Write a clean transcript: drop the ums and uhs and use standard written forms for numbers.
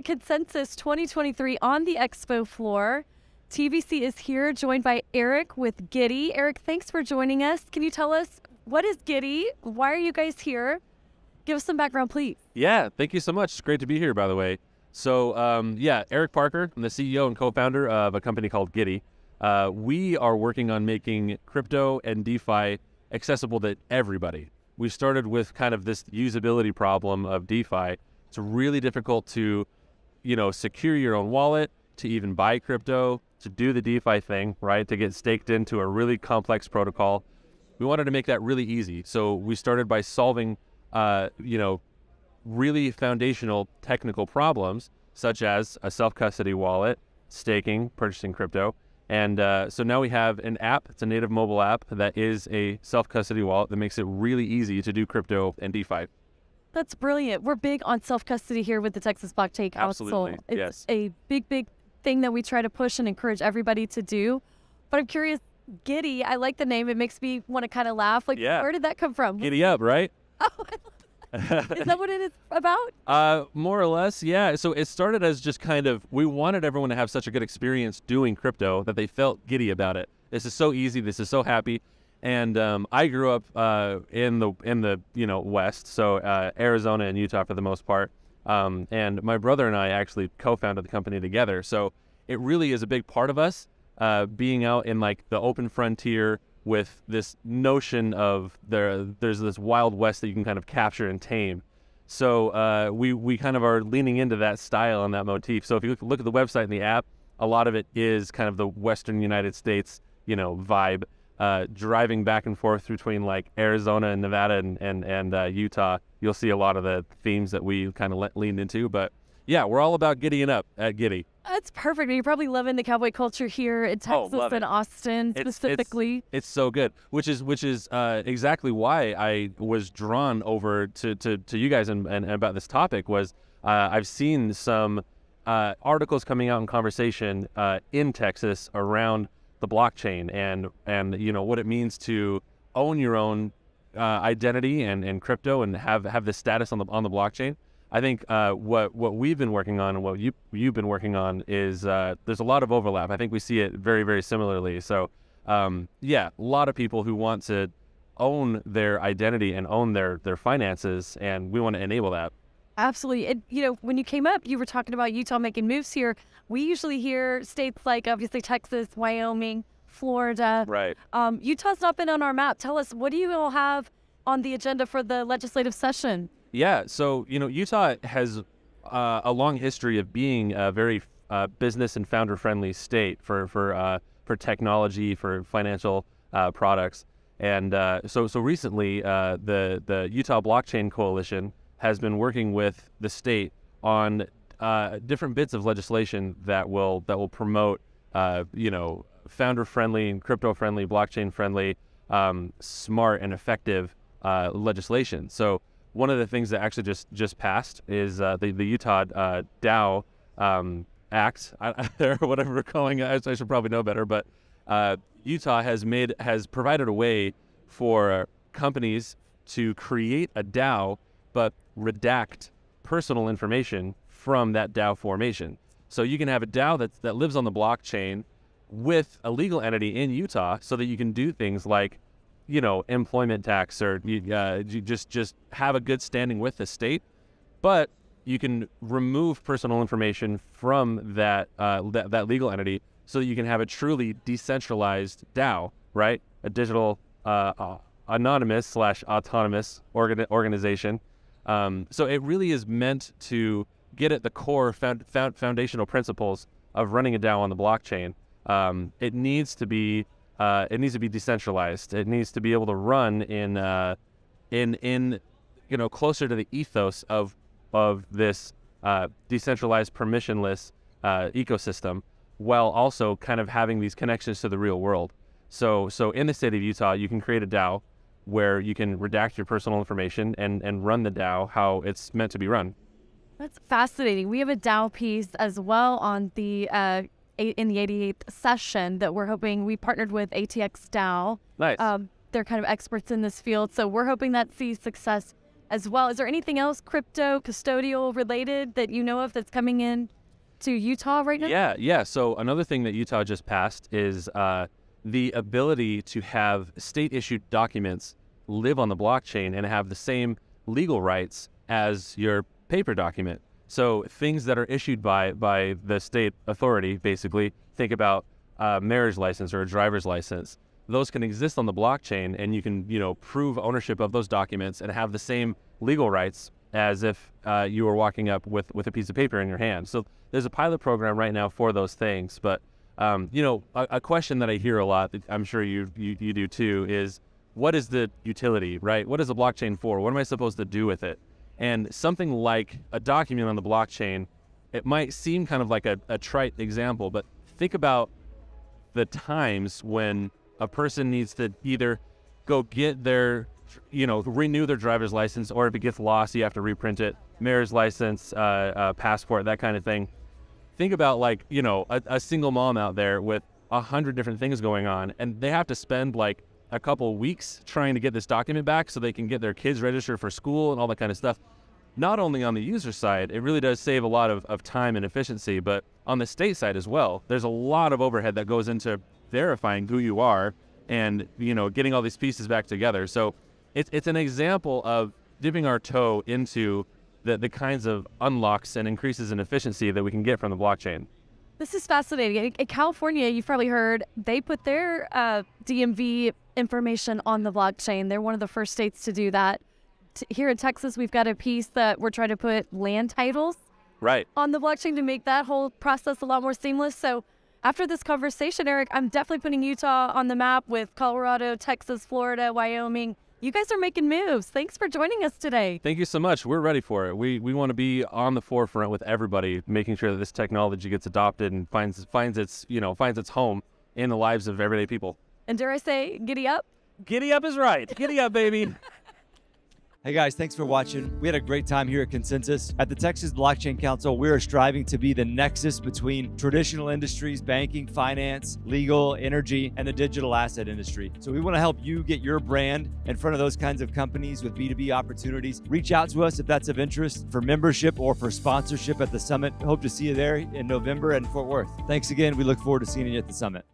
Consensus 2023 on the expo floor. TVC is here, joined by Eric with Giddy. Eric, thanks for joining us. Can you tell us, what is Giddy? Why are you guys here? Give us some background, please. Yeah, thank you so much. It's great to be here, by the way. So, yeah, Eric Parker. I'm the CEO and co-founder of a company called Giddy. We are working on making crypto and DeFi accessible to everybody. We started with kind of this usability problem of DeFi. It's really difficult to, secure your own wallet, to even buy crypto, to do the DeFi thing, right? To get staked into a really complex protocol. We wanted to make that really easy. So we started by solving, really foundational technical problems, such as a self-custody wallet, staking, purchasing crypto. And so now we have an app. It's a native mobile app that is a self-custody wallet that makes it really easy to do crypto and DeFi. That's brilliant. We're big on self-custody here with the Texas Blockchain Council. Absolutely, It's yes. a big thing that we try to push and encourage everybody to do. But I'm curious, Giddy, I like the name. It makes me want to kind of laugh. Like, Yeah. Where did that come from? Giddy up, right? Oh, I love that. Is that what it is about? More or less, yeah. So it started as just kind of, we wanted everyone to have such a good experience doing crypto that they felt giddy about it. This is so easy. This is so happy. And I grew up in the West, so Arizona and Utah for the most part. And my brother and I actually co-founded the company together. So it really is a big part of us being out in like the open frontier with this notion of there's this Wild West that you can kind of capture and tame. So we kind of are leaning into that style and that motif. So if you look at the website and the app, a lot of it is kind of the Western United States, vibe, driving back and forth between like Arizona and Nevada and Utah. You'll see a lot of the themes that we kind of leaned into. But yeah, we're all about giddying up at Giddy. That's perfect. You're probably loving the cowboy culture here in Texas and Austin specifically. It's so good, which is exactly why I was drawn over to you guys and about this topic was I've seen some articles coming out in conversation in Texas around the blockchain and what it means to own your own identity and crypto and have this status on the blockchain. I think what we've been working on and what you've been working on is there's a lot of overlap. I think we see it very, very similarly. So yeah, a lot of people who want to own their identity and own their finances, and we want to enable that. Absolutely. When you came up, you were talking about Utah making moves here. We usually hear states like obviously Texas, Wyoming, Florida. Right. Utah's not been on our map. Tell us, what do you all have on the agenda for the legislative session? Yeah, so Utah has a long history of being a very business and founder-friendly state for technology, for financial products, and so recently the Utah Blockchain Coalition has been working with the state on different bits of legislation that will promote founder-friendly and crypto-friendly, blockchain-friendly, smart and effective legislation. So one of the things that actually just passed is the Utah DAO Act, or whatever we're calling it. I should probably know better, but Utah has provided a way for companies to create a DAO, but redact personal information from that DAO formation. So you can have a DAO that lives on the blockchain with a legal entity in Utah, so that you can do things like employment tax, or you just have a good standing with the state, but you can remove personal information from that legal entity, so that you can have a truly decentralized DAO, right? A digital anonymous / autonomous organization. So it really is meant to get at the core foundational principles of running a DAO on the blockchain. It needs to be decentralized. It needs to be able to run in closer to the ethos of this decentralized, permissionless ecosystem, while also kind of having these connections to the real world. So in the state of Utah, you can create a DAO where you can redact your personal information and run the DAO how it's meant to be run. That's fascinating. We have a DAO piece as well on the in the 88th session that we're hoping. We partnered with ATX DAO. Nice. They're kind of experts in this field, so we're hoping that sees success as well. Is there anything else crypto custodial related that you know of that's coming in to Utah right now? Yeah. So another thing that Utah just passed is the ability to have state-issued documents live on the blockchain and have the same legal rights as your paper document. So things that are issued by the state authority, basically, think about a marriage license or a driver's license. Those can exist on the blockchain, and you can, prove ownership of those documents and have the same legal rights as if you were walking up with a piece of paper in your hand. So there's a pilot program right now for those things. But, a question that I hear a lot, that I'm sure you do too, is what is the utility, right? What is the blockchain for? What am I supposed to do with it? And something like a document on the blockchain, it might seem kind of like a trite example, but think about the times when a person needs to either go get their, renew their driver's license, or if it gets lost, you have to reprint it, marriage license, passport, that kind of thing. Think about a single mom out there with 100 different things going on, and they have to spend a couple weeks trying to get this document back so they can get their kids registered for school and all that kind of stuff. Not only on the user side, it really does save a lot of time and efficiency, but on the state side as well. There's a lot of overhead that goes into verifying who you are and, getting all these pieces back together. So it's an example of dipping our toe into the kinds of unlocks and increases in efficiency that we can get from the blockchain. This is fascinating. In California, you've probably heard, they put their DMV information on the blockchain. They're one of the first states to do that. Here in Texas, we've got a piece that we're trying to put land titles on the blockchain to make that whole process a lot more seamless. So after this conversation, Eric, I'm definitely putting Utah on the map with Colorado, Texas, Florida, Wyoming. You guys are making moves. Thanks for joining us today. Thank you so much. We're ready for it. We want to be on the forefront with everybody, making sure that this technology gets adopted and finds its home in the lives of everyday people. And dare I say, giddy up? Giddy up is right. Giddy up, baby. Hey guys, thanks for watching. We had a great time here at Consensus. At the Texas Blockchain Council, we are striving to be the nexus between traditional industries, banking, finance, legal, energy, and the digital asset industry. So we want to help you get your brand in front of those kinds of companies with B2B opportunities. Reach out to us if that's of interest for membership or for sponsorship at the summit. Hope to see you there in November in Fort Worth. Thanks again. We look forward to seeing you at the summit.